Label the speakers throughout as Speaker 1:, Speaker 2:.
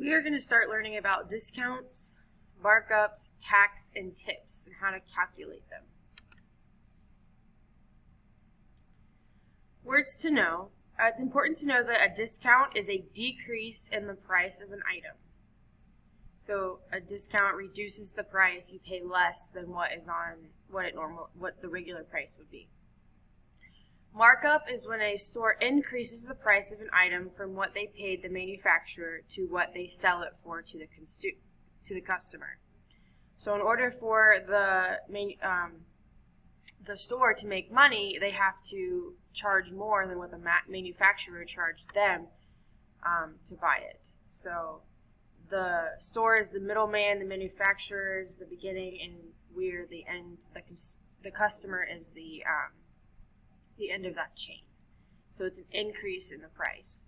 Speaker 1: We are going to start learning about discounts, markups, tax, and tips, and how to calculate them. Words to know. It's important to know that a discount is a decrease in the price of an item. So a discount reduces the price. You pay less than what the regular price would be. Markup is when a store increases the price of an item from what they paid the manufacturer to what they sell it for to the customer. So in order for the store to make money, they have to charge more than what the manufacturer charged them to buy it. So the store is the middleman, the manufacturer is the beginning, and we're the end. The customer is the end of that chain. So it's an increase in the price.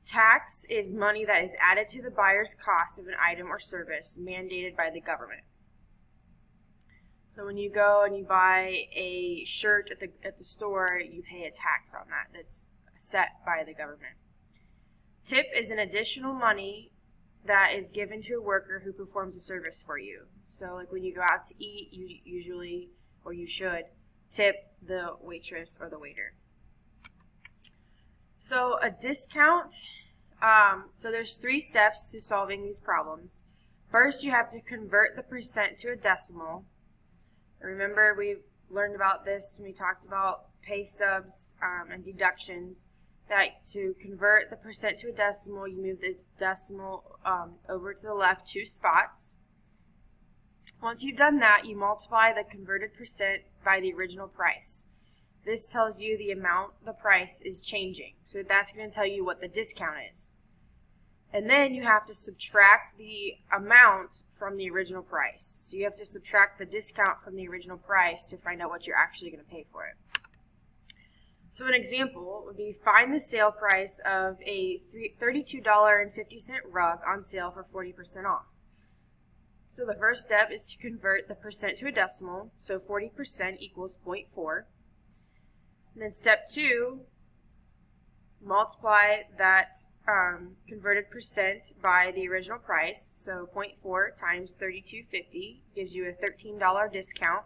Speaker 1: Tax is money that is added to the buyer's cost of an item or service mandated by the government. So when you go and you buy a shirt at the store, you pay a tax on that that's set by the government. Tip is an additional money that is given to a worker who performs a service for you. So like when you go out to eat, you usually, or you should, tip the waitress or the waiter. So a discount, so there's 3 steps to solving these problems. First, you have to convert the percent to a decimal. Remember, we learned about this when we talked about pay stubs and deductions, that to convert the percent to a decimal, you move the decimal over to the left 2 spots. Once you've done that, you multiply the converted percent by the original price. This tells you the amount the price is changing. So that's going to tell you what the discount is. And then you have to subtract the amount from the original price. So you have to subtract the discount from the original price to find out what you're actually going to pay for it. So an example would be find the sale price of a $32.50 rug on sale for 40% off. So the first step is to convert the percent to a decimal. So 40% equals 0.4. And then step 2, multiply that converted percent by the original price. So 0.4 times $32.50 gives you a $13 discount.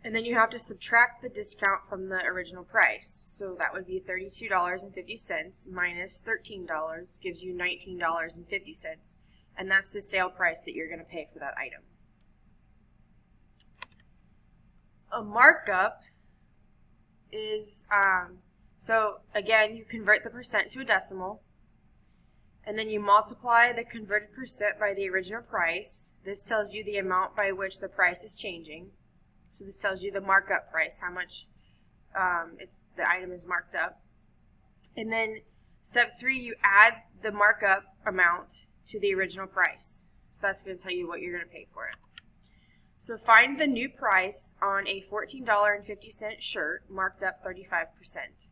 Speaker 1: And then you have to subtract the discount from the original price. So that would be $32.50 minus $13 gives you $19.50. And that's the sale price that you're going to pay for that item. A markup is, so again, you convert the percent to a decimal, and then you multiply the converted percent by the original price. This tells you the amount by which the price is changing. So this tells you the markup price, how much the item is marked up. And then step 3, you add the markup amount to the original price. So that's going to tell you what you're going to pay for it. So find the new price on a $14.50 shirt marked up 35%.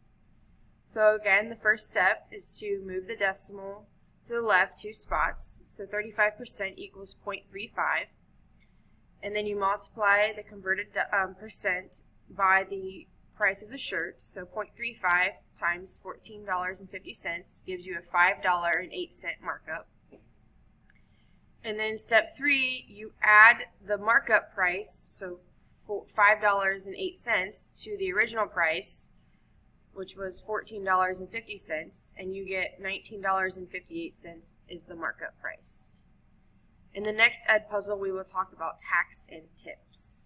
Speaker 1: So again, the first step is to move the decimal to the left 2 spots. So 35% equals 0.35. And then you multiply the converted percent by the price of the shirt. So 0.35 times $14.50 gives you a $5.08 markup. And then step 3, you add the markup price, so $5.08 to the original price, which was $14.50, and you get $19.58 is the markup price. In the next Ed puzzle, we will talk about tax and tips.